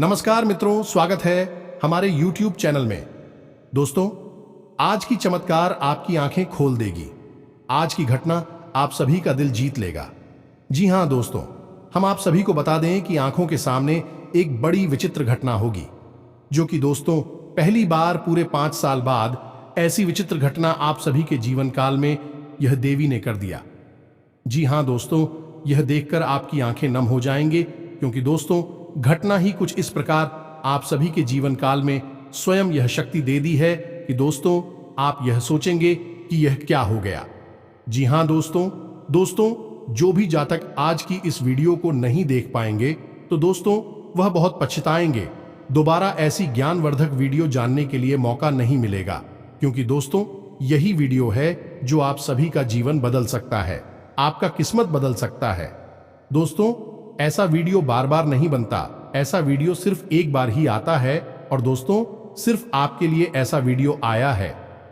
नमस्कार मित्रों, स्वागत है हमारे YouTube चैनल में। दोस्तों, आज की चमत्कार आपकी आंखें खोल देगी। आज की घटना आप सभी का दिल जीत लेगा। जी हां दोस्तों, हम आप सभी को बता दें कि आंखों के सामने एक बड़ी विचित्र घटना होगी, जो कि दोस्तों पहली बार पूरे 5 साल बाद ऐसी विचित्र घटना आप सभी के जीवन काल में यह देवी ने कर दिया। जी हां दोस्तों, यह देखकर आपकी आंखें नम हो जाएंगे, क्योंकि दोस्तों घटना ही कुछ इस प्रकार आप सभी के जीवन काल में स्वयं यह शक्ति दे दी है कि दोस्तों आप यह सोचेंगे कि यह क्या हो गया। जी हां दोस्तों जो भी जातक आज की इस वीडियो को नहीं देख पाएंगे तो दोस्तों वह बहुत पछताएंगे। दोबारा ऐसी ज्ञानवर्धक वीडियो जानने के लिए मौका नहीं मिलेगा, क्योंकि दोस्तों यही वीडियो है जो आप सभी का जीवन बदल सकता है, आपका किस्मत बदल सकता है। दोस्तों ऐसा वीडियो बार बार नहीं बनता, ऐसा वीडियो सिर्फ एक बार ही आता है, और दोस्तों सिर्फ आपके लिए ऐसा वीडियो आया है।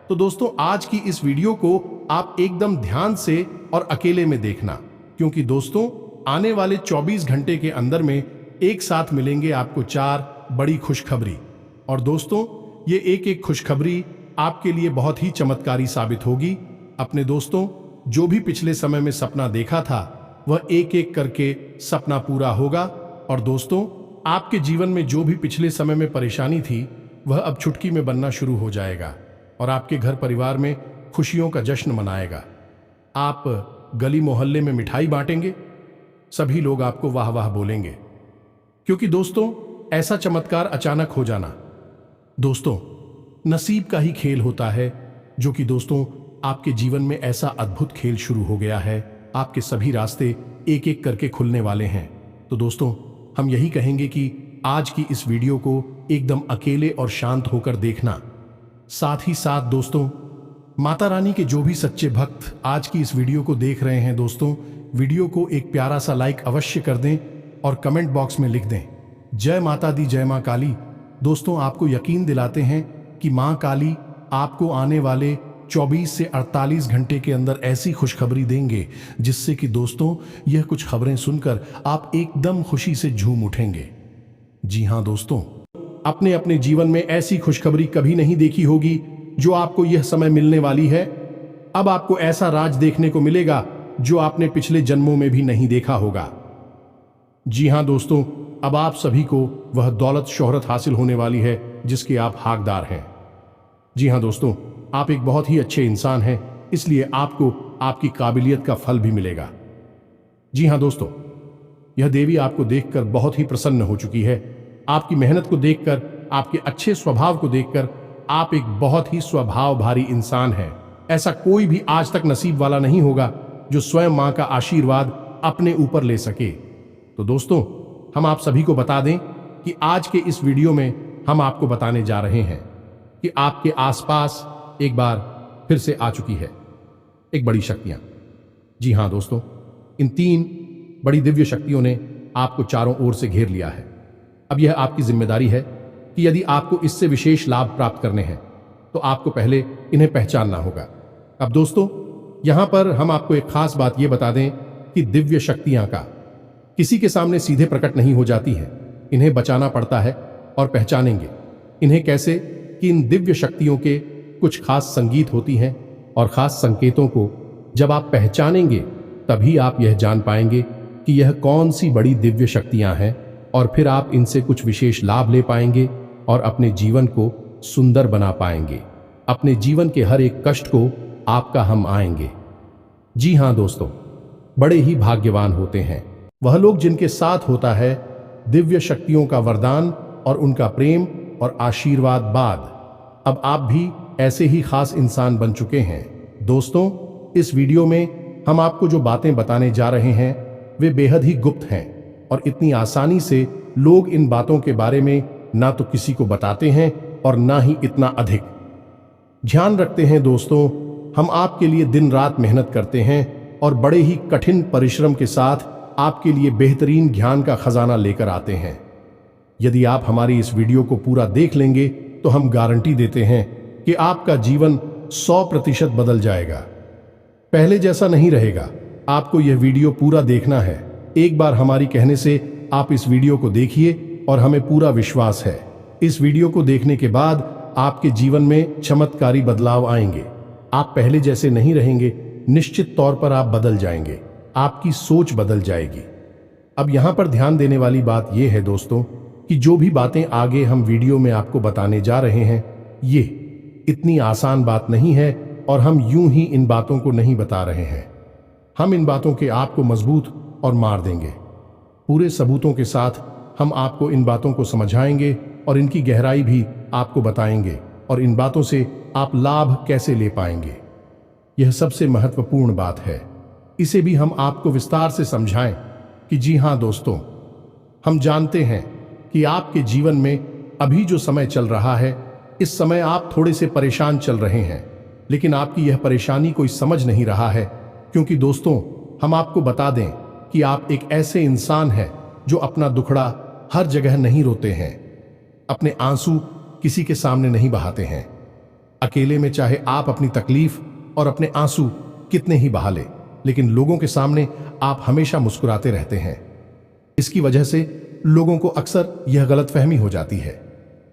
तो दोस्तों आज की इस वीडियो को आप एकदम ध्यान से और अकेले में देखना, क्योंकि दोस्तों आने वाले 24 घंटे के अंदर में एक साथ मिलेंगे आपको 4 बड़ी खुशखबरी। और दोस्तों ये एक खुशखबरी आपके लिए बहुत ही चमत्कारी साबित होगी। अपने दोस्तों जो भी पिछले समय में सपना देखा था वह एक एक करके सपना पूरा होगा, और दोस्तों आपके जीवन में जो भी पिछले समय में परेशानी थी वह अब चुटकी में बनना शुरू हो जाएगा, और आपके घर परिवार में खुशियों का जश्न मनाएगा। आप गली मोहल्ले में मिठाई बांटेंगे, सभी लोग आपको वाह वाह बोलेंगे, क्योंकि दोस्तों ऐसा चमत्कार अचानक हो जाना दोस्तों नसीब का ही खेल होता है, जो कि दोस्तों आपके जीवन में ऐसा अद्भुत खेल शुरू हो गया है। आपके सभी रास्ते एक एक करके खुलने वाले हैं। तो दोस्तों हम यही कहेंगे कि आज की इस वीडियो को एकदम अकेले और शांत होकर देखना। साथ ही साथ दोस्तों माता रानी के जो भी सच्चे भक्त आज की इस वीडियो को देख रहे हैं, दोस्तों वीडियो को एक प्यारा सा लाइक अवश्य कर दें और कमेंट बॉक्स में लिख दें जय माता दी, जय मां काली। दोस्तों आपको यकीन दिलाते हैं कि मां काली आपको आने वाले 24 से 48 घंटे के अंदर ऐसी खुशखबरी देंगे, जिससे कि दोस्तों यह कुछ खबरें सुनकर आप एकदम खुशी से झूम उठेंगे। जी हां दोस्तों, अपने अपने जीवन में ऐसी खुशखबरी कभी नहीं देखी होगी जो आपको यह समय मिलने वाली है। अब आपको ऐसा राज देखने को मिलेगा जो आपने पिछले जन्मों में भी नहीं देखा होगा। जी हां दोस्तों, अब आप सभी को वह दौलत शोहरत हासिल होने वाली है जिसके आप हकदार हैं। जी हां दोस्तों, आप एक बहुत ही अच्छे इंसान हैं, इसलिए आपको आपकी काबिलियत का फल भी मिलेगा। जी हां दोस्तों, यह देवी आपको देखकर बहुत ही प्रसन्न हो चुकी है। आपकी मेहनत को देखकर, आपके अच्छे स्वभाव को देखकर आप एक बहुत ही स्वभाव भारी इंसान हैं। ऐसा कोई भी आज तक नसीब वाला नहीं होगा जो स्वयं मां का आशीर्वाद अपने ऊपर ले सके। तो दोस्तों हम आप सभी को बता दें कि आज के इस वीडियो में हम आपको बताने जा रहे हैं कि आपके आसपास एक बार फिर से आ चुकी है एक बड़ी शक्तियां। जी हां दोस्तों, इन 3 बड़ी दिव्य शक्तियों ने आपको चारों ओर से घेर लिया है। अब यह आपकी जिम्मेदारी है कि यदि आपको इससे विशेष लाभ प्राप्त करने हैं तो आपको पहले इन्हें पहचानना होगा। अब दोस्तों यहां पर हम आपको एक खास बात यह बता दें कि दिव्य शक्तियां का किसी के सामने सीधे प्रकट नहीं हो जाती है, इन्हें बचाना पड़ता है। और पहचानेंगे इन्हें कैसे कि इन दिव्य शक्तियों के कुछ खास संगीत होती हैं, और खास संकेतों को जब आप पहचानेंगे तभी आप यह जान पाएंगे कि यह कौन सी बड़ी दिव्य शक्तियां हैं, और फिर आप इनसे कुछ विशेष लाभ ले पाएंगे और अपने जीवन को सुंदर बना पाएंगे। अपने जीवन के हर एक कष्ट को आपका हम आएंगे। जी हां दोस्तों, बड़े ही भाग्यवान होते हैं वह लोग जिनके साथ होता है दिव्य शक्तियों का वरदान और उनका प्रेम और आशीर्वाद बाद। अब आप भी ऐसे ही खास इंसान बन चुके हैं। दोस्तों इस वीडियो में हम आपको जो बातें बताने जा रहे हैं वे बेहद ही गुप्त हैं, और इतनी आसानी से लोग इन बातों के बारे में ना तो किसी को बताते हैं और ना ही इतना अधिक ध्यान रखते हैं। दोस्तों हम आपके लिए दिन रात मेहनत करते हैं और बड़े ही कठिन परिश्रम के साथ आपके लिए बेहतरीन ज्ञान का खजाना लेकर आते हैं। यदि आप हमारी इस वीडियो को पूरा देख लेंगे तो हम गारंटी देते हैं कि आपका जीवन 100% बदल जाएगा, पहले जैसा नहीं रहेगा। आपको यह वीडियो पूरा देखना है। एक बार हमारी कहने से आप इस वीडियो को देखिए और हमें पूरा विश्वास है इस वीडियो को देखने के बाद आपके जीवन में चमत्कारी बदलाव आएंगे। आप पहले जैसे नहीं रहेंगे, निश्चित तौर पर आप बदल जाएंगे, आपकी सोच बदल जाएगी। अब यहां पर ध्यान देने वाली बात यह है दोस्तों कि जो भी बातें आगे हम वीडियो में आपको बताने जा रहे हैं, ये इतनी आसान बात नहीं है और हम यूं ही इन बातों को नहीं बता रहे हैं। हम इन बातों के आपको मजबूत और मार देंगे। पूरे सबूतों के साथ हम आपको इन बातों को समझाएंगे और इनकी गहराई भी आपको बताएंगे और इन बातों से आप लाभ कैसे ले पाएंगे। यह सबसे महत्वपूर्ण बात है। इसे भी हम आपको विस्तार से समझाएं कि जी हां दोस्तों, हम जानते हैं कि आपके जीवन में अभी जो समय चल रहा है, इस समय आप थोड़े से परेशान चल रहे हैं, लेकिन आपकी यह परेशानी कोई समझ नहीं रहा है, क्योंकि दोस्तों हम आपको बता दें कि आप एक ऐसे इंसान हैं जो अपना दुखड़ा हर जगह नहीं रोते हैं, अपने आंसू किसी के सामने नहीं बहाते हैं। अकेले में चाहे आप अपनी तकलीफ और अपने आंसू कितने ही बहा ले, लेकिन लोगों के सामने आप हमेशा मुस्कुराते रहते हैं। इसकी वजह से लोगों को अक्सर यह गलतफहमी हो जाती है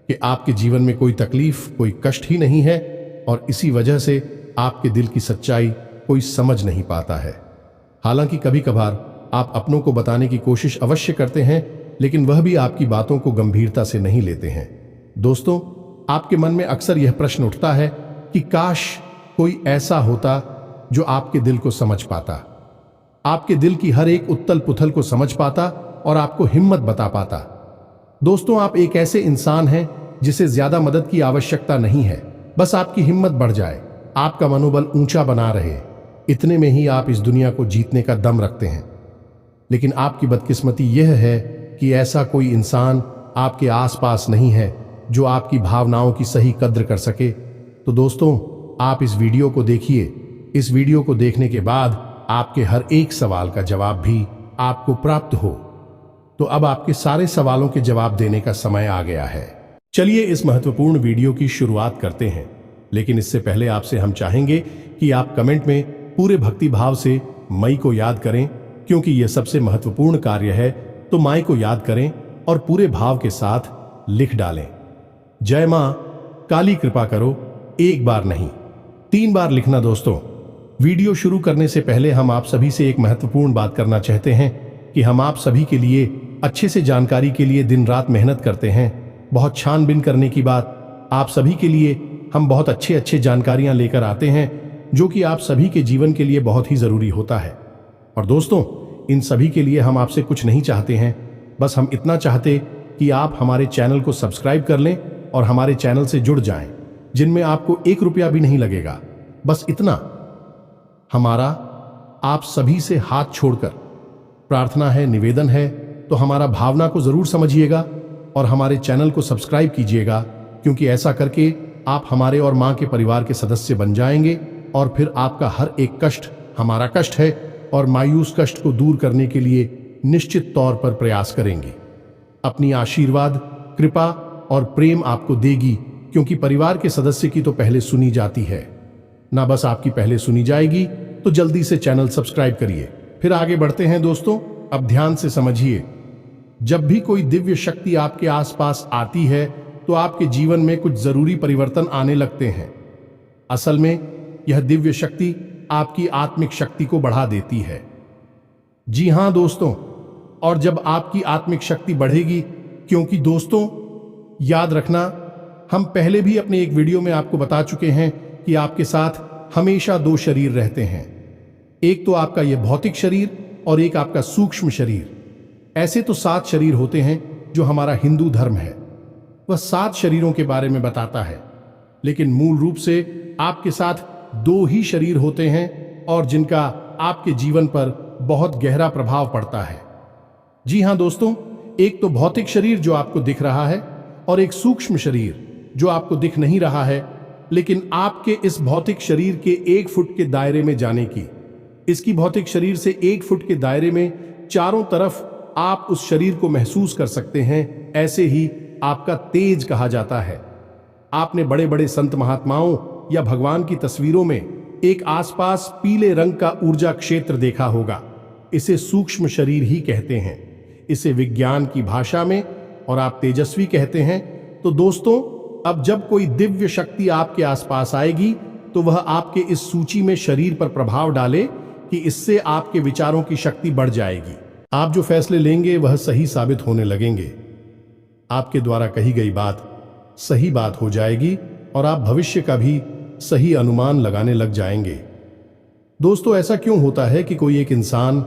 कि आपके जीवन में कोई तकलीफ, कोई कष्ट ही नहीं है और इसी वजह से आपके दिल की सच्चाई कोई समझ नहीं पाता है। हालांकि कभी कभार आप अपनों को बताने की कोशिश अवश्य करते हैं, लेकिन वह भी आपकी बातों को गंभीरता से नहीं लेते हैं। दोस्तों, आपके मन में अक्सर यह प्रश्न उठता है कि काश कोई ऐसा होता जो आपके दिल को समझ पाता, आपके दिल की हर एक उथल पुथल को समझ पाता और आपको हिम्मत बता पाता। दोस्तों, आप एक ऐसे इंसान हैं जिसे ज्यादा मदद की आवश्यकता नहीं है, बस आपकी हिम्मत बढ़ जाए, आपका मनोबल ऊंचा बना रहे, इतने में ही आप इस दुनिया को जीतने का दम रखते हैं। लेकिन आपकी बदकिस्मती यह है कि ऐसा कोई इंसान आपके आसपास नहीं है जो आपकी भावनाओं की सही कद्र कर सके। तो दोस्तों, आप इस वीडियो को देखिए। इस वीडियो को देखने के बाद आपके हर एक सवाल का जवाब भी आपको प्राप्त हो। तो अब आपके सारे सवालों के जवाब देने का समय आ गया है। चलिए इस महत्वपूर्ण वीडियो की शुरुआत करते हैं, लेकिन इससे पहले आपसे हम चाहेंगे कि आप कमेंट में पूरे भक्ति भाव से मई को याद करें, क्योंकि यह सबसे महत्वपूर्ण कार्य है। तो माई को याद करें और पूरे भाव के साथ लिख डालें, जय मां काली कृपा करो। एक बार नहीं, 3 बार लिखना। दोस्तों, वीडियो शुरू करने से पहले हम आप सभी से एक महत्वपूर्ण बात करना चाहते हैं कि हम आप सभी के लिए अच्छे से जानकारी के लिए दिन रात मेहनत करते हैं। बहुत छानबीन करने की बात, आप सभी के लिए हम बहुत अच्छे जानकारियां लेकर आते हैं जो कि आप सभी के जीवन के लिए बहुत ही जरूरी होता है। और दोस्तों, इन सभी के लिए हम आपसे कुछ नहीं चाहते हैं, बस हम इतना चाहते कि आप हमारे चैनल को सब्सक्राइब कर लें और हमारे चैनल से जुड़ जाएं, जिनमें आपको 1 रुपया भी नहीं लगेगा। बस इतना हमारा आप सभी से हाथ छोड़कर प्रार्थना है, निवेदन है। तो हमारा भावना को जरूर समझिएगा और हमारे चैनल को सब्सक्राइब कीजिएगा, क्योंकि ऐसा करके आप हमारे और मां के परिवार के सदस्य बन जाएंगे और फिर आपका हर एक कष्ट हमारा कष्ट है और मायूस कष्ट को दूर करने के लिए निश्चित तौर पर प्रयास करेंगे। अपनी आशीर्वाद, कृपा और प्रेम आपको देगी, क्योंकि परिवार के सदस्य की तो पहले सुनी जाती है ना, बस आपकी पहले सुनी जाएगी। तो जल्दी से चैनल सब्सक्राइब करिए। फिर आगे बढ़ते हैं दोस्तों। अब ध्यान से समझिए, जब भी कोई दिव्य शक्ति आपके आसपास आती है तो आपके जीवन में कुछ जरूरी परिवर्तन आने लगते हैं। असल में यह दिव्य शक्ति आपकी आत्मिक शक्ति को बढ़ा देती है। जी हां दोस्तों, और जब आपकी आत्मिक शक्ति बढ़ेगी, क्योंकि दोस्तों याद रखना, हम पहले भी अपने एक वीडियो में आपको बता चुके हैं कि आपके साथ हमेशा 2 शरीर रहते हैं। एक तो आपका यह भौतिक शरीर और एक आपका सूक्ष्म शरीर। ऐसे तो 7 शरीर होते हैं जो हमारा हिंदू धर्म है, वह 7 शरीरों के बारे में बताता है, लेकिन मूल रूप से आपके साथ 2 ही शरीर होते हैं और जिनका आपके जीवन पर बहुत गहरा प्रभाव पड़ता है। जी हां दोस्तों, एक तो भौतिक शरीर जो आपको दिख रहा है और एक सूक्ष्म शरीर जो आपको दिख नहीं रहा है, लेकिन आपके इस भौतिक शरीर के 1 फुट के दायरे में जाने की, इसकी भौतिक शरीर से 1 फुट के दायरे में चारों तरफ आप उस शरीर को महसूस कर सकते हैं। ऐसे ही आपका तेज कहा जाता है। आपने बड़े बड़े संत महात्माओं या भगवान की तस्वीरों में एक आसपास पीले रंग का ऊर्जा क्षेत्र देखा होगा। इसे सूक्ष्म शरीर ही कहते हैं। इसे विज्ञान की भाषा में और आप तेजस्वी कहते हैं, तो दोस्तों अब जब कोई दिव्य शक्ति आपके आसपास आएगी तो वह आपके इस सूची में शरीर पर प्रभाव डाले कि इससे आपके विचारों की शक्ति बढ़ जाएगी। आप जो फैसले लेंगे वह सही साबित होने लगेंगे। आपके द्वारा कही गई बात सही बात हो जाएगी और आप भविष्य का भी सही अनुमान लगाने लग जाएंगे। दोस्तों ऐसा क्यों होता है कि कोई एक इंसान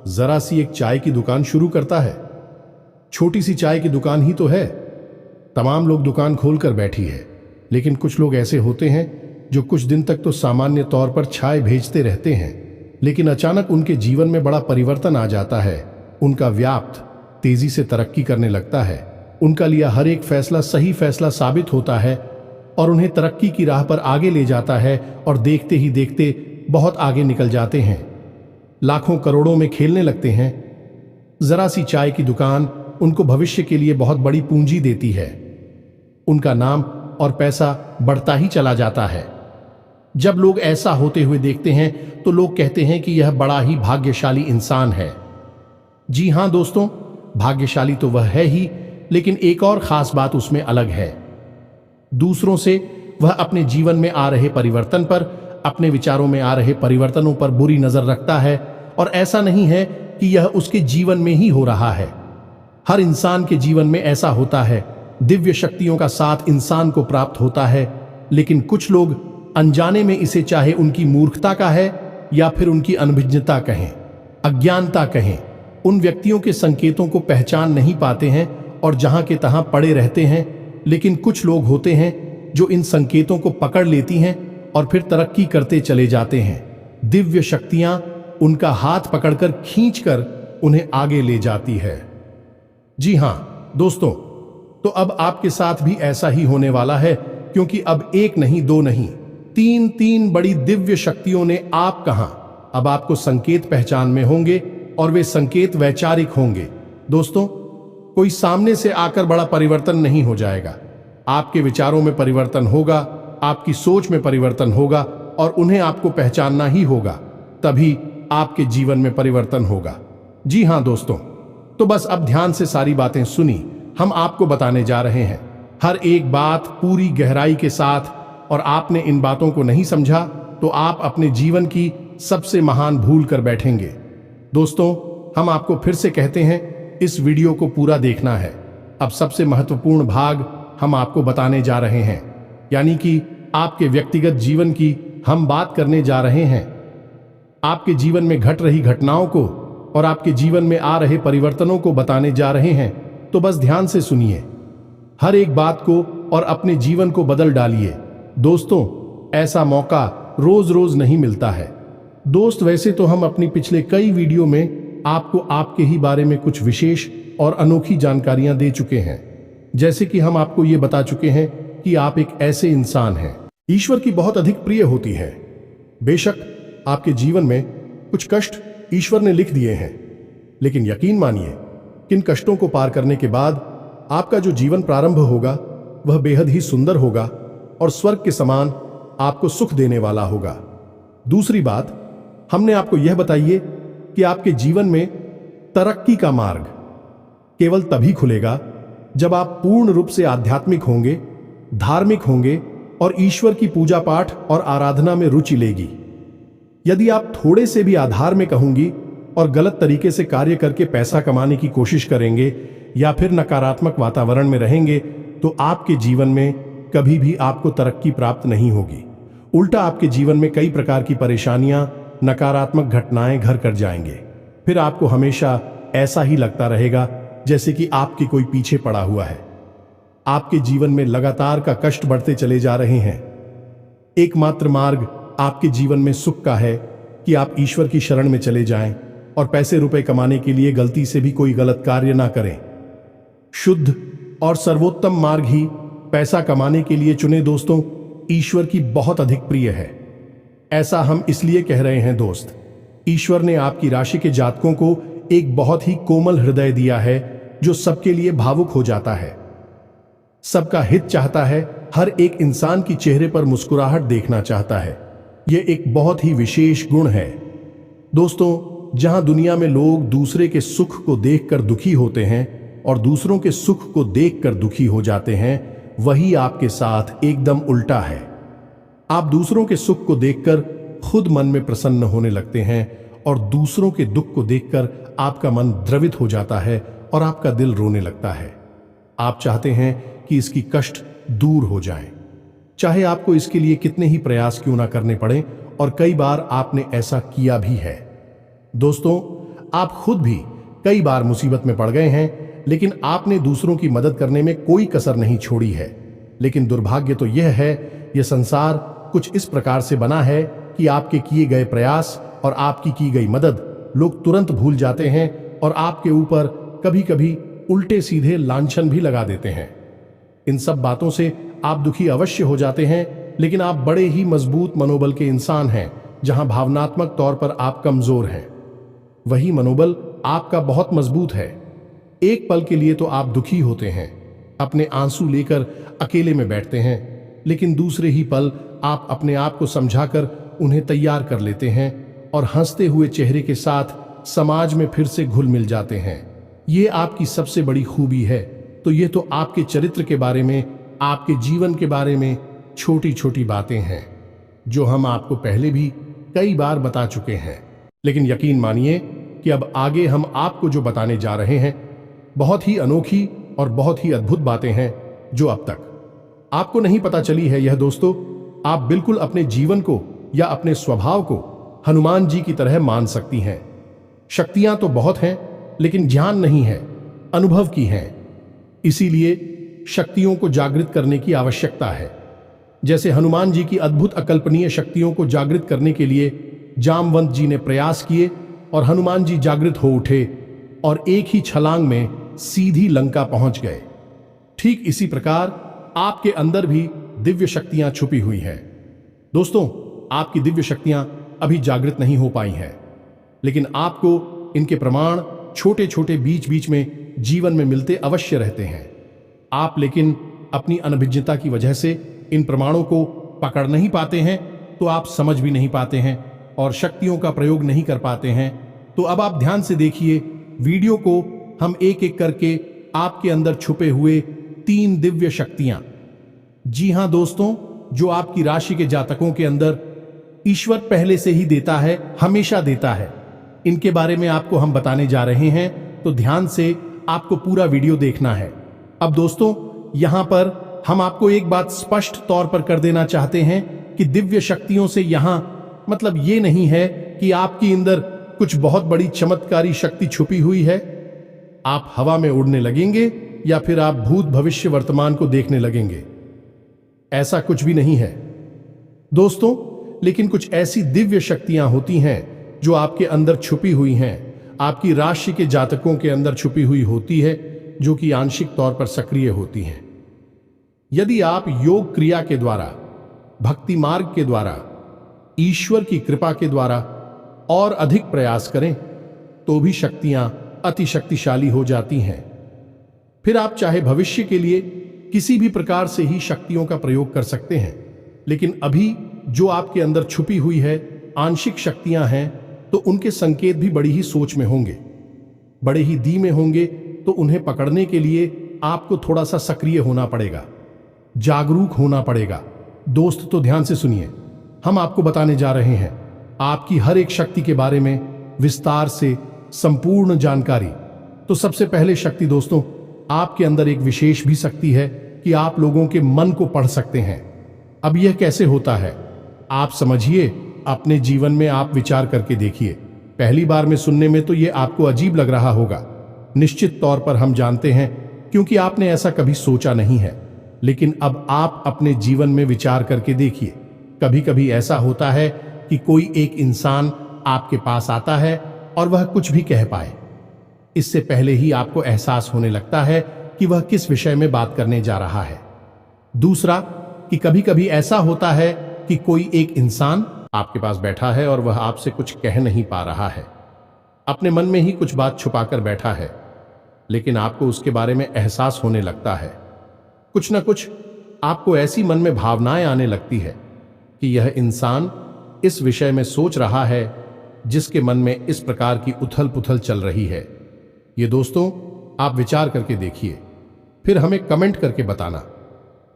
जरा सी एक चाय की दुकान शुरू करता है? छोटी सी चाय की दुकान ही तो है, तमाम लोग दुकान खोलकर बैठी है, लेकिन कुछ लोग ऐसे होते हैं जो कुछ दिन तक तो सामान्य तौर पर चाय भेजते रहते हैं, लेकिन अचानक उनके जीवन में बड़ा परिवर्तन आ जाता है। उनका व्यापार तेजी से तरक्की करने लगता है, उनका लिया हर एक फैसला सही फैसला साबित होता है और उन्हें तरक्की की राह पर आगे ले जाता है और देखते ही देखते बहुत आगे निकल जाते हैं, लाखों करोड़ों में खेलने लगते हैं। जरा सी चाय की दुकान उनको भविष्य के लिए बहुत बड़ी पूंजी देती है। उनका नाम और पैसा बढ़ता ही चला जाता है। जब लोग ऐसा होते हुए देखते हैं तो लोग कहते हैं कि यह बड़ा ही भाग्यशाली इंसान है। जी हां दोस्तों, भाग्यशाली तो वह है ही, लेकिन एक और खास बात उसमें अलग है। दूसरों से वह अपने जीवन में आ रहे परिवर्तन पर, अपने विचारों में आ रहे परिवर्तनों पर बुरी नजर रखता है, और ऐसा नहीं है कि यह उसके जीवन में ही हो रहा है। हर इंसान के जीवन में ऐसा होता है। दिव्य शक्तियों का साथ इंसान को प्राप्त होता है, लेकिन कुछ लोग अनजाने में इसे चाहे उनकी मूर्खता का है या फिर उनकी अनभिज्ञता कहें, अज्ञानता कहें, उन व्यक्तियों के संकेतों को पहचान नहीं पाते हैं और जहां के तहां पड़े रहते हैं। लेकिन कुछ लोग होते हैं जो इन संकेतों को पकड़ लेती हैं और फिर तरक्की करते चले जाते हैं। दिव्य शक्तियां उनका हाथ पकड़कर खींचकर उन्हें आगे ले जाती है। जी हां दोस्तों, तो अब आपके साथ भी ऐसा ही होने वाला है, क्योंकि अब एक नहीं, दो नहीं, तीन बड़ी दिव्य शक्तियों ने आप कहां अब आपको संकेत पहचान में होंगे और वे संकेत वैचारिक होंगे। दोस्तों, कोई सामने से आकर बड़ा परिवर्तन नहीं हो जाएगा। आपके विचारों में परिवर्तन होगा, आपकी सोच में परिवर्तन होगा और उन्हें आपको पहचानना ही होगा, तभी आपके जीवन में परिवर्तन होगा। जी हां दोस्तों, तो बस अब ध्यान से सारी बातें सुनी, हम आपको बताने जा रहे हैं हर एक बात पूरी गहराई के साथ, और आपने इन बातों को नहीं समझा तो आप अपने जीवन की सबसे महान भूल कर बैठेंगे। दोस्तों, हम आपको फिर से कहते हैं, इस वीडियो को पूरा देखना है। अब सबसे महत्वपूर्ण भाग हम आपको बताने जा रहे हैं, यानी कि आपके व्यक्तिगत जीवन की हम बात करने जा रहे हैं। आपके जीवन में घट रही घटनाओं को और आपके जीवन में आ रहे परिवर्तनों को बताने जा रहे हैं, तो बस ध्यान से सुनिए हर एक बात को और अपने जीवन को बदल डालिए। दोस्तों, ऐसा मौका रोज रोज नहीं मिलता है। दोस्त, वैसे तो हम अपनी पिछले कई वीडियो में आपको आपके ही बारे में कुछ विशेष और अनोखी जानकारियां दे चुके हैं, जैसे कि हम आपको ये बता चुके हैं कि आप एक ऐसे इंसान हैं ईश्वर की बहुत अधिक प्रिय होती है। बेशक आपके जीवन में कुछ कष्ट ईश्वर ने लिख दिए हैं, लेकिन यकीन मानिए किन कष्टों को पार करने के बाद आपका जो जीवन प्रारंभ होगा वह बेहद ही सुंदर होगा और स्वर्ग के समान आपको सुख देने वाला होगा। दूसरी बात, हमने आपको यह बताइए कि आपके जीवन में तरक्की का मार्ग केवल तभी खुलेगा जब आप पूर्ण रूप से आध्यात्मिक होंगे, धार्मिक होंगे और ईश्वर की पूजा पाठ और आराधना में रुचि लेगी। यदि आप थोड़े से भी आधार में कहूंगी और गलत तरीके से कार्य करके पैसा कमाने की कोशिश करेंगे या फिर नकारात्मक वातावरण में रहेंगे, तो आपके जीवन में कभी भी आपको तरक्की प्राप्त नहीं होगी। उल्टा आपके जीवन में कई प्रकार की परेशानियां, नकारात्मक घटनाएं घर कर जाएंगे। फिर आपको हमेशा ऐसा ही लगता रहेगा जैसे कि आपके कोई पीछे पड़ा हुआ है। आपके जीवन में लगातार का कष्ट बढ़ते चले जा रहे हैं। एकमात्र मार्ग आपके जीवन में सुख का है कि आप ईश्वर की शरण में चले जाएं और पैसे रुपए कमाने के लिए गलती से भी कोई गलत कार्य ना करें। शुद्ध और सर्वोत्तम मार्ग ही पैसा कमाने के लिए चुने। दोस्तों, ईश्वर की बहुत अधिक प्रिय है। ऐसा हम इसलिए कह रहे हैं दोस्त, ईश्वर ने आपकी राशि के जातकों को एक बहुत ही कोमल हृदय दिया है जो सबके लिए भावुक हो जाता है, सबका हित चाहता है, हर एक इंसान की चेहरे पर मुस्कुराहट देखना चाहता है। यह एक बहुत ही विशेष गुण है। दोस्तों, जहां दुनिया में लोग दूसरे के सुख को देखकर दुखी होते हैं, और दूसरों के सुख को देखकर दुखी हो जाते हैं, वही आपके साथ एकदम उल्टा है। आप दूसरों के सुख को देखकर खुद मन में प्रसन्न होने लगते हैं और दूसरों के दुख को देखकर आपका मन द्रवित हो जाता है और आपका दिल रोने लगता है। आप चाहते हैं कि इसकी कष्ट दूर हो जाएं, चाहे आपको इसके लिए कितने ही प्रयास क्यों ना करने पड़े, और कई बार आपने ऐसा किया भी है। दोस्तों, आप खुद भी कई बार मुसीबत में पड़ गए हैं, लेकिन आपने दूसरों की मदद करने में कोई कसर नहीं छोड़ी है। लेकिन दुर्भाग्य तो यह है, यह संसार कुछ इस प्रकार से बना है कि आपके किए गए प्रयास और आपकी की गई मदद लोग तुरंत भूल जाते हैं और आपके ऊपर कभी कभी उल्टे सीधे लांछन भी लगा देते हैं। इन सब बातों से आप दुखी अवश्य हो जाते हैं, लेकिन आप बड़े ही मजबूत मनोबल के इंसान हैं। जहां भावनात्मक तौर पर आप कमजोर हैं, वही मनोबल आपका बहुत मजबूत है। एक पल के लिए तो आप दुखी होते हैं, अपने आंसू लेकर अकेले में बैठते हैं, लेकिन दूसरे ही पल आप अपने आप को समझाकर उन्हें तैयार कर लेते हैं और हंसते हुए चेहरे के साथ समाज में फिर से घुल मिल जाते हैं। ये आपकी सबसे बड़ी खूबी है। तो ये तो आपके चरित्र के बारे में, आपके जीवन के बारे में छोटी छोटी बातें हैं जो हम आपको पहले भी कई बार बता चुके हैं। लेकिन यकीन मानिए कि अब आगे हम आपको जो बताने जा रहे हैं, बहुत ही अनोखी और बहुत ही अद्भुत बातें हैं जो अब तक आपको नहीं पता चली है। यह दोस्तों, आप बिल्कुल अपने जीवन को या अपने स्वभाव को हनुमान जी की तरह मान सकती हैं। शक्तियां तो बहुत हैं, लेकिन ज्ञान नहीं है, अनुभव की हैं। इसीलिए शक्तियों को जागृत करने की आवश्यकता है। जैसे हनुमान जी की अद्भुत अकल्पनीय शक्तियों को जागृत करने के लिए जामवंत जी ने प्रयास किए और हनुमान जी जागृत हो उठे और एक ही छलांग में सीधी लंका पहुंच गए। ठीक इसी प्रकार आपके अंदर भी दिव्य शक्तियां छुपी हुई हैं। दोस्तों, आपकी दिव्य शक्तियां अभी जागृत नहीं हो पाई हैं, लेकिन आपको इनके प्रमाण छोटे छोटे बीच बीच में जीवन में मिलते अवश्य रहते हैं। आप लेकिन अपनी अनभिज्ञता की वजह से इन प्रमाणों को पकड़ नहीं पाते हैं, तो आप समझ भी नहीं पाते हैं और शक्तियों का प्रयोग नहीं कर पाते हैं। तो अब आप ध्यान से देखिए वीडियो को, हम एक एक करके आपके अंदर छुपे हुए 3 दिव्य शक्तियां, जी हां दोस्तों, जो आपकी राशि के जातकों के अंदर ईश्वर पहले से ही देता है, हमेशा देता है, इनके बारे में आपको हम बताने जा रहे हैं। तो ध्यान से आपको पूरा वीडियो देखना है। अब दोस्तों, यहां पर हम आपको एक बात स्पष्ट तौर पर कर देना चाहते हैं कि दिव्य शक्तियों से यहां मतलब ये नहीं है कि आपके अंदर कुछ बहुत बड़ी चमत्कारी शक्ति छुपी हुई है। आप हवा में उड़ने लगेंगे या फिर आप भूत भविष्य वर्तमान को देखने लगेंगे, ऐसा कुछ भी नहीं है दोस्तों। लेकिन कुछ ऐसी दिव्य शक्तियां होती हैं जो आपके अंदर छुपी हुई हैं, आपकी राशि के जातकों के अंदर छुपी हुई होती है, जो कि आंशिक तौर पर सक्रिय होती हैं। यदि आप योग क्रिया के द्वारा, भक्ति मार्ग के द्वारा, ईश्वर की कृपा के द्वारा और अधिक प्रयास करें, तो भी शक्तियां अति शक्तिशाली हो जाती हैं। फिर आप चाहे भविष्य के लिए किसी भी प्रकार से ही शक्तियों का प्रयोग कर सकते हैं, लेकिन अभी जो आपके अंदर छुपी हुई है आंशिक शक्तियां हैं, तो उनके संकेत भी बड़ी ही सोच में होंगे, बड़े ही धीमे होंगे। तो उन्हें पकड़ने के लिए आपको थोड़ा सा सक्रिय होना पड़ेगा, जागरूक होना पड़ेगा। दोस्त, तो ध्यान से सुनिए, हम आपको बताने जा रहे हैं आपकी हर एक शक्ति के बारे में विस्तार से संपूर्ण जानकारी। तो सबसे पहले शक्ति दोस्तों, आपके अंदर एक विशेष भी शक्ति है कि आप लोगों के मन को पढ़ सकते हैं। अब यह कैसे होता है आप समझिए, अपने जीवन में आप विचार करके देखिए। पहली बार में सुनने में तो यह आपको अजीब लग रहा होगा, निश्चित तौर पर हम जानते हैं, क्योंकि आपने ऐसा कभी सोचा नहीं है। लेकिन अब आप अपने जीवन में विचार करके देखिए। कभी कभी ऐसा होता है कि कोई एक इंसान आपके पास आता है और वह कुछ भी कह पाए, इससे पहले ही आपको एहसास होने लगता है कि वह किस विषय में बात करने जा रहा है। दूसरा, कि कभी कभी ऐसा होता है कि कोई एक इंसान आपके पास बैठा है और वह आपसे कुछ कह नहीं पा रहा है, अपने मन में ही कुछ बात छुपाकर बैठा है, लेकिन आपको उसके बारे में एहसास होने लगता है। कुछ न कुछ आपको ऐसी मन में भावनाएं आने लगती है कि यह इंसान इस विषय में सोच रहा है, जिसके मन में इस प्रकार की उथल पुथल चल रही है। ये दोस्तों आप विचार करके देखिए, फिर हमें कमेंट करके बताना।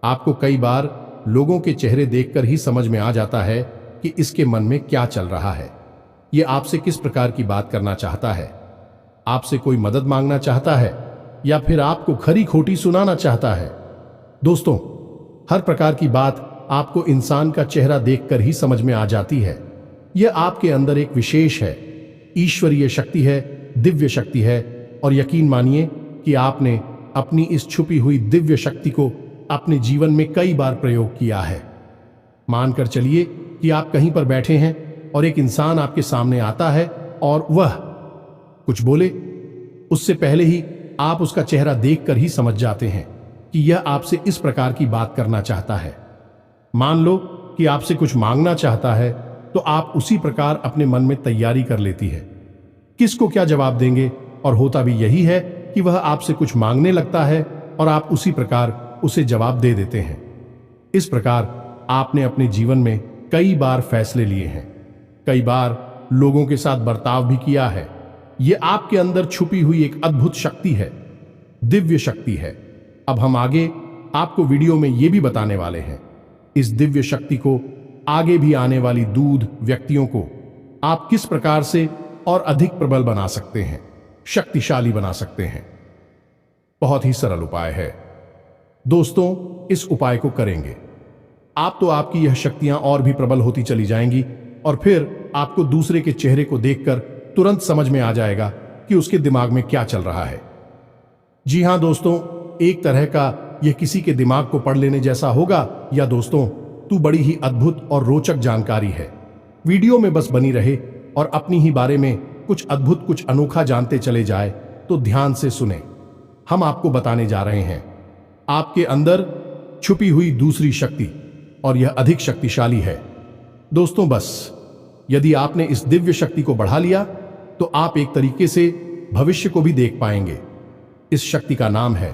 आपको कई बार लोगों के चेहरे देखकर ही समझ में आ जाता है कि इसके मन में क्या चल रहा है, ये आपसे किस प्रकार की बात करना चाहता है, आपसे कोई मदद मांगना चाहता है या फिर आपको खरी खोटी सुनाना चाहता है। दोस्तों, हर प्रकार की बात आपको इंसान का चेहरा देखकर ही समझ में आ जाती है। यह आपके अंदर एक विशेष है, ईश्वरीय शक्ति है, दिव्य शक्ति है। और यकीन मानिए कि आपने अपनी इस छुपी हुई दिव्य शक्ति को अपने जीवन में कई बार प्रयोग किया है। मानकर चलिए कि आप कहीं पर बैठे हैं और एक इंसान आपके सामने आता है और वह कुछ बोले, उससे पहले ही आप उसका चेहरा देखकर ही समझ जाते हैं कि यह आपसे इस प्रकार की बात करना चाहता है। मान लो कि आपसे कुछ मांगना चाहता है, तो आप उसी प्रकार अपने मन में तैयारी कर लेती है किसको क्या जवाब देंगे, और होता भी यही है कि वह आपसे कुछ मांगने लगता है और आप उसी प्रकार उसे जवाब दे देते हैं। इस प्रकार आपने अपने जीवन में कई बार फैसले लिए हैं, कई बार लोगों के साथ बर्ताव भी किया है। यह आपके अंदर छुपी हुई एक अद्भुत शक्ति है, दिव्य शक्ति है। अब हम आगे आपको वीडियो में यह भी बताने वाले हैं, इस दिव्य शक्ति को आगे भी आने वाली दूध व्यक्तियों को आप किस प्रकार से और अधिक प्रबल बना सकते हैं, शक्तिशाली बना सकते हैं। बहुत ही सरल उपाय है दोस्तों, इस उपाय को करेंगे आप तो आपकी यह शक्तियां और भी प्रबल होती चली जाएंगी और फिर आपको दूसरे के चेहरे को देखकर तुरंत समझ में आ जाएगा कि उसके दिमाग में क्या चल रहा है। जी हां दोस्तों, एक तरह का यह किसी के दिमाग को पढ़ लेने जैसा होगा। या दोस्तों, तू बड़ी ही अद्भुत और रोचक जानकारी है। वीडियो में बस बनी रहे और अपनी ही बारे में कुछ अद्भुत, कुछ अनोखा जानते चले जाए तो ध्यान से सुने। हम आपको बताने जा रहे हैं आपके अंदर छुपी हुई दूसरी शक्ति, और यह अधिक शक्तिशाली है। दोस्तों, बस यदि आपने इस दिव्य शक्ति को बढ़ा लिया तो आप एक तरीके से भविष्य को भी देख पाएंगे। इस शक्ति का नाम है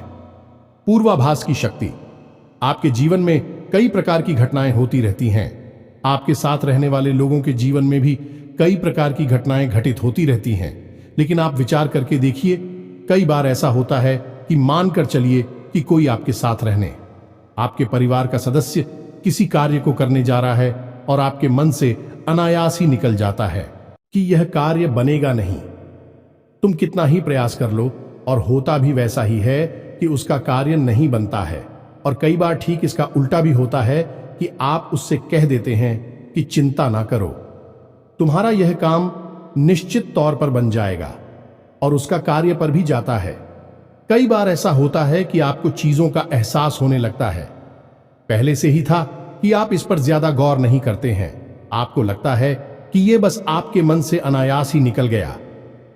पूर्वाभास की शक्ति। आपके जीवन में कई प्रकार की घटनाएं होती रहती हैं। आपके साथ रहने वाले लोगों के जीवन में भी कई प्रकार की घटनाएं घटित होती रहती हैं। लेकिन आप विचार करके देखिए, कई बार ऐसा होता है कि मानकर चलिए कि कोई आपके साथ रहने, आपके परिवार का सदस्य किसी कार्य को करने जा रहा है और आपके मन से अनायास ही निकल जाता है कि यह कार्य बनेगा नहीं। तुम कितना ही प्रयास कर लो और होता भी वैसा ही है कि उसका कार्य नहीं बनता है। और कई बार ठीक इसका उल्टा भी होता है कि आप उससे कह देते हैं कि चिंता ना करो, तुम्हारा यह काम निश्चित तौर पर बन जाएगा, और उसका कार्य पर भी जाता है। कई बार ऐसा होता है कि आपको चीजों का एहसास होने लगता है, पहले से ही था कि आप इस पर ज्यादा गौर नहीं करते हैं। आपको लगता है कि यह बस आपके मन से अनायास ही निकल गया,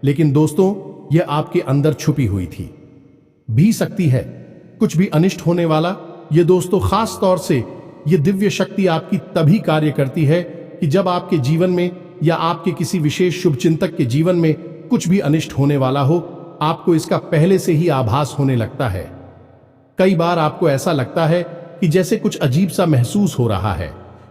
लेकिन दोस्तों, यह आपके अंदर छुपी हुई थी भी सकती है कुछ भी अनिष्ट होने वाला। ये दोस्तों, खास तौर से ये दिव्य शक्ति आपकी तभी कार्य करती है कि जब आपके जीवन में या आपके किसी विशेष शुभचिंतक के जीवन में कुछ भी अनिष्ट होने वाला हो, आपको इसका पहले से ही आभास होने लगता है। कई बार आपको ऐसा लगता है कि जैसे कुछ अजीब सा महसूस हो रहा है,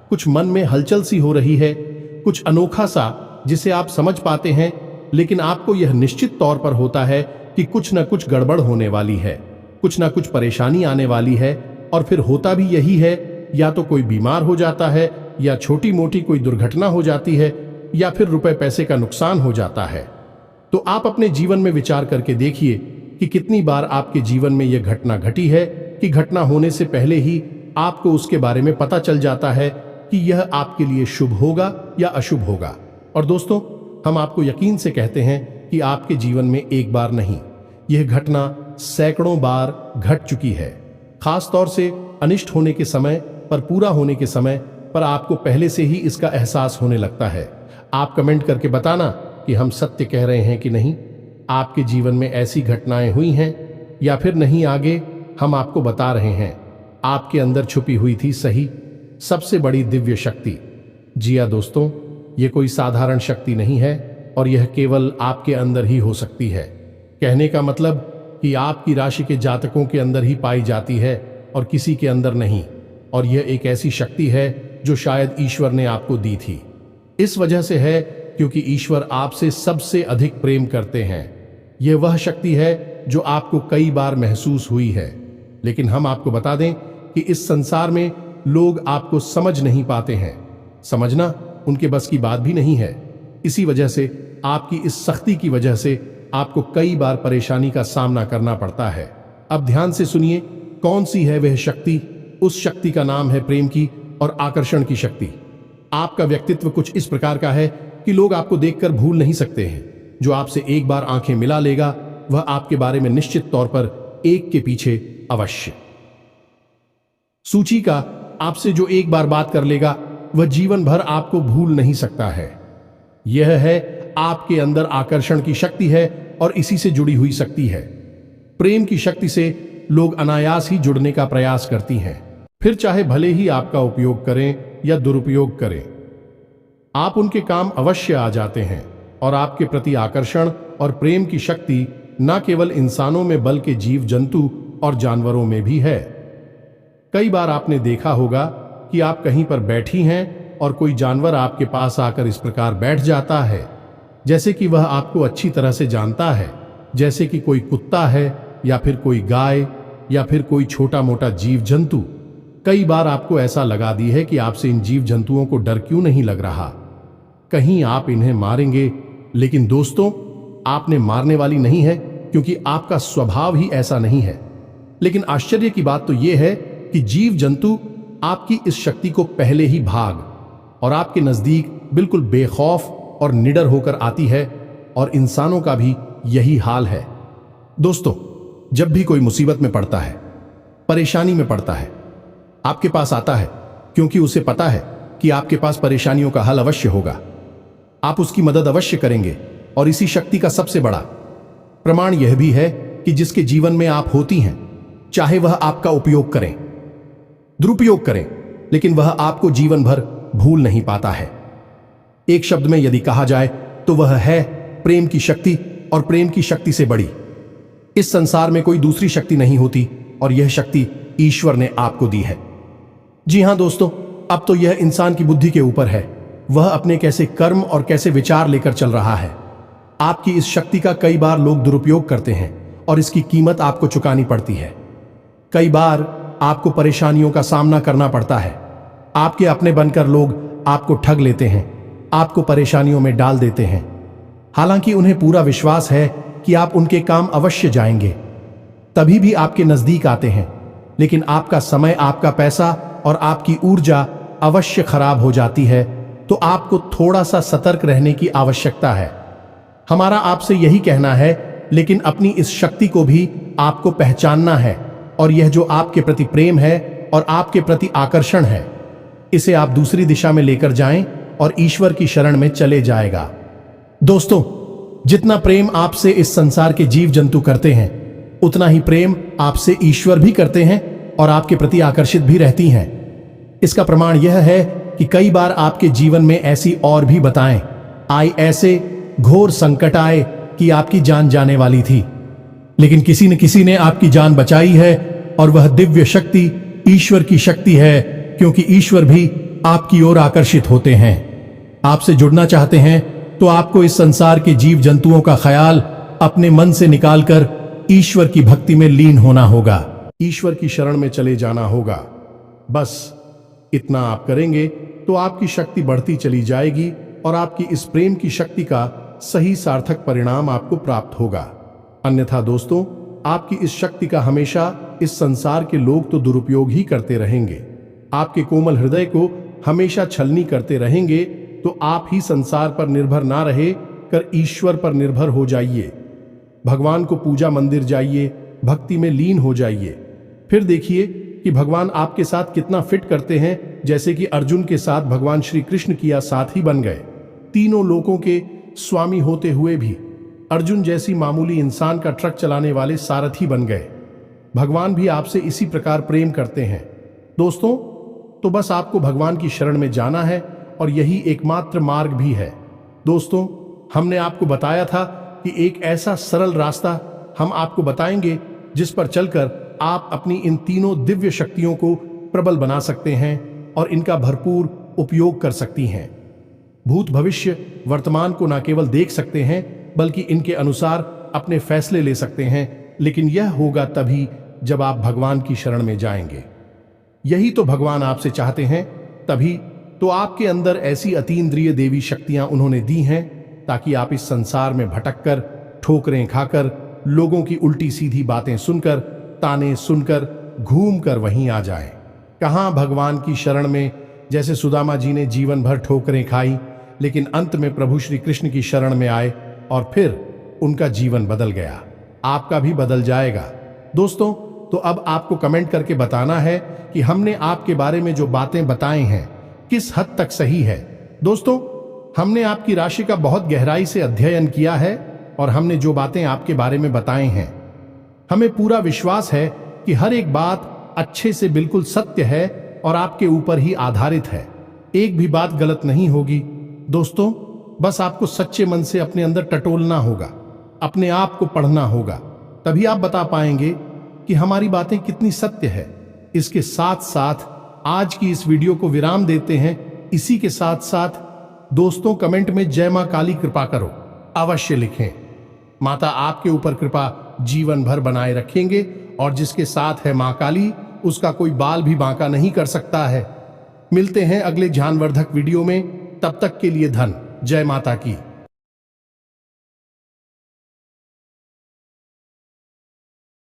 कुछ मन में हलचल सी हो रही है, कुछ अनोखा सा जिसे आप समझ पाते हैं, लेकिन आपको यह निश्चित तौर पर होता है कि कुछ न कुछ गड़बड़ होने वाली है, कुछ न कुछ परेशानी आने वाली है। और फिर होता भी यही है, या तो कोई बीमार हो जाता है, या छोटी मोटी कोई दुर्घटना हो जाती है, या फिर रुपए पैसे का नुकसान हो जाता है। तो आप अपने जीवन में विचार करके देखिए कि कितनी बार आपके जीवन में यह घटना घटी है कि घटना होने से पहले ही आपको उसके बारे में पता चल जाता है कि यह आपके लिए शुभ होगा या अशुभ होगा। और दोस्तों, हम आपको यकीन से कहते हैं कि आपके जीवन में एक बार नहीं, यह घटना सैकड़ों बार घट चुकी है। खास तौर से अनिष्ट होने के समय पर, पूरा होने के समय पर आपको पहले से ही इसका एहसास होने लगता है। आप कमेंट करके बताना कि हम सत्य कह रहे हैं कि नहीं। आपके जीवन में ऐसी घटनाएं हुई हैं या फिर नहीं, आगे हम आपको बता रहे हैं। आपके अंदर छुपी हुई थी सही सबसे बड़ी दिव्य शक्ति। जी हाँ दोस्तों, ये कोई साधारण शक्ति नहीं है और यह केवल आपके अंदर ही हो सकती है। कहने का मतलब कि आपकी राशि के जातकों के अंदर ही पाई जाती है और किसी के अंदर नहीं। और यह एक ऐसी शक्ति है जो शायद ईश्वर ने आपको दी थी। इस वजह से है क्योंकि ईश्वर आपसे सबसे अधिक प्रेम करते हैं। यह वह शक्ति है जो आपको कई बार महसूस हुई है, लेकिन हम आपको बता दें कि इस संसार में लोग आपको समझ नहीं पाते हैं। समझना उनके बस की बात भी नहीं है। इसी वजह से आपकी इस सख्ती की वजह से आपको कई बार परेशानी का सामना करना पड़ता है। अब ध्यान से सुनिए, कौन सी है वह शक्ति। उस शक्ति का नाम है प्रेम की और आकर्षण की शक्ति। आपका व्यक्तित्व कुछ इस प्रकार का है कि लोग आपको देखकर भूल नहीं सकते हैं। जो आपसे एक बार आंखें मिला लेगा वह आपके बारे में निश्चित तौर पर एक के पीछे अवश्य। सूची का आपसे जो एक बार बात कर लेगा वह जीवन भर आपको भूल नहीं सकता है। यह है आपके अंदर आकर्षण की शक्ति है और इसी से जुड़ी हुई शक्ति है। प्रेम की शक्ति से लोग अनायास ही जुड़ने का प्रयास करती हैं, फिर चाहे भले ही आपका उपयोग करें या दुरुपयोग करें। आप उनके काम अवश्य आ जाते हैं और आपके प्रति आकर्षण और प्रेम की शक्ति न केवल इंसानों में बल्कि जीव जंतु और जानवरों में भी है। कई बार आपने देखा होगा कि आप कहीं पर बैठी हैं और कोई जानवर आपके पास आकर इस प्रकार बैठ जाता है जैसे कि वह आपको अच्छी तरह से जानता है, जैसे कि कोई कुत्ता है या फिर कोई गाय या फिर कोई छोटा मोटा जीव जंतु। कई बार आपको ऐसा लगा दी है कि आपसे इन जीव जंतुओं को डर क्यों नहीं लग रहा, कहीं आप इन्हें मारेंगे। लेकिन दोस्तों, आपने मारने वाली नहीं है क्योंकि आपका स्वभाव ही ऐसा नहीं है। लेकिन आश्चर्य की बात तो यह है कि जीव जंतु आपकी इस शक्ति को पहले ही भाग और आपके नजदीक बिल्कुल बेखौफ और निडर होकर आती है, और इंसानों का भी यही हाल है। दोस्तों, जब भी कोई मुसीबत में पड़ता है, परेशानी में पड़ता है, आपके पास आता है क्योंकि उसे पता है कि आपके पास परेशानियों का हल अवश्य होगा। आप उसकी मदद अवश्य करेंगे और इसी शक्ति का सबसे बड़ा प्रमाण यह भी है कि जिसके जीवन में आप होती हैं, चाहे वह आपका उपयोग करें, दुरुपयोग करें, लेकिन वह आपको जीवन भर भूल नहीं पाता है। एक शब्द में यदि कहा जाए तो वह है प्रेम की शक्ति, और प्रेम की शक्ति से बड़ी इस संसार में कोई दूसरी शक्ति नहीं होती, और यह शक्ति ईश्वर ने आपको दी है। जी हां दोस्तों, अब तो यह इंसान की बुद्धि के ऊपर है, वह अपने कैसे कर्म और कैसे विचार लेकर चल रहा है। आपकी इस शक्ति का कई बार लोग दुरुपयोग करते हैं और इसकी कीमत आपको चुकानी पड़ती है। कई बार आपको परेशानियों का सामना करना पड़ता है। आपके अपने बनकर लोग आपको ठग लेते हैं, आपको परेशानियों में डाल देते हैं। हालांकि उन्हें पूरा विश्वास है कि आप उनके काम अवश्य जाएंगे, तभी भी आपके नजदीक आते हैं, लेकिन आपका समय, आपका पैसा और आपकी ऊर्जा अवश्य खराब हो जाती है। तो आपको थोड़ा सा सतर्क रहने की आवश्यकता है। हमारा आपसे यही कहना है, लेकिन अपनी इस शक्ति को भी आपको पहचानना है, और यह जो आपके प्रति प्रेम है और आपके प्रति आकर्षण है, इसे आप दूसरी दिशा में लेकर जाएं और ईश्वर की शरण में चले जाएगा। दोस्तों, जितना प्रेम आपसे इस संसार के जीव जंतु करते हैं, उतना ही प्रेम आपसे ईश्वर भी करते हैं और आपके प्रति आकर्षित भी रहती हैं। इसका प्रमाण यह है कि कई बार आपके जीवन में ऐसी और भी बताएं आई, ऐसे घोर संकट आए कि आपकी जान जाने वाली थी, लेकिन किसी न किसी ने आपकी जान बचाई है, और वह दिव्य शक्ति ईश्वर की शक्ति है, क्योंकि ईश्वर भी आपकी ओर आकर्षित होते हैं। आपसे जुड़ना चाहते हैं तो आपको इस संसार के जीव जंतुओं का ख्याल अपने मन से निकालकर ईश्वर की भक्ति में लीन होना होगा, ईश्वर की शरण में चले जाना होगा। बस इतना आप करेंगे तो आपकी शक्ति बढ़ती चली जाएगी और आपकी इस प्रेम की शक्ति का सही सार्थक परिणाम आपको प्राप्त होगा। अन्यथा दोस्तों, आपकी इस शक्ति का हमेशा इस संसार के लोग तो दुरुपयोग ही करते रहेंगे। आपके कोमल हृदय को हमेशा छलनी करते रहेंगे। तो आप ही संसार पर निर्भर ना रहे कर ईश्वर पर निर्भर हो जाइए। भगवान को पूजा मंदिर जाइए, भक्ति में लीन हो जाइए। फिर देखिए कि भगवान आपके साथ कितना फिट करते हैं। जैसे कि अर्जुन के साथ भगवान श्री कृष्ण किया साथी बन गए। तीनों लोकों के स्वामी होते हुए भी अर्जुन जैसी मामूली इंसान का ट्रक चलाने वाले सारथी बन गए। भगवान भी आपसे इसी प्रकार प्रेम करते हैं। दोस्तों, तो बस आपको भगवान की शरण में जाना है, और यही एकमात्र मार्ग भी है। दोस्तों, हमने आपको बताया था कि एक ऐसा सरल रास्ता हम आपको बताएंगे जिस पर चलकर आप अपनी इन तीनों दिव्य शक्तियों को प्रबल बना सकते हैं और इनका भरपूर उपयोग कर सकती हैं। भूत, भविष्य, वर्तमान को न केवल देख सकते हैं बल्कि इनके अनुसार अपने फैसले ले सकते हैं लेकिन यह होगा तभी जब आप भगवान की शरण में जाएंगे। यही तो भगवान आपसे चाहते हैं। तभी तो आपके अंदर ऐसी अतीन्द्रिय देवी शक्तियां उन्होंने दी हैं ताकि आप इस संसार में भटककर, ठोकरें खाकर, लोगों की उल्टी सीधी बातें सुनकर, ताने सुनकर, घूम कर वहीं आ जाएं। कहां भगवान की शरण में, जैसे सुदामा जी ने जीवन भर ठोकरें खाई, लेकिन अंत में प्रभु श्री कृष्ण की शरण में आए और फिर उनका जीवन बदल गया। आपका भी बदल जाएगा। दोस्तों, तो अब आपको कमेंट करके बताना है कि हमने आपके बारे में जो बातें बताई हैं किस हद तक सही है। दोस्तों, हमने आपकी राशि का बहुत गहराई से अध्ययन किया है और हमने जो बातें आपके बारे में बताई हैं, हमें पूरा विश्वास है कि हर एक बात अच्छे से बिल्कुल सत्य है और आपके ऊपर ही आधारित है। एक भी बात गलत नहीं होगी। दोस्तों, बस आपको सच्चे मन से अपने अंदर टटोलना होगा, अपने आप को पढ़ना होगा, तभी आप बता पाएंगे कि हमारी बातें कितनी सत्य है। इसके साथ साथ आज की इस वीडियो को विराम देते हैं। इसी के साथ साथ दोस्तों, कमेंट में जय मां काली कृपा करो अवश्य लिखें। माता आपके ऊपर कृपा जीवन भर बनाए रखेंगे और जिसके साथ है मां काली, उसका कोई बाल भी बांका नहीं कर सकता है। मिलते हैं अगले ज्ञानवर्धक वीडियो में। तब तक के लिए धन जय माता की।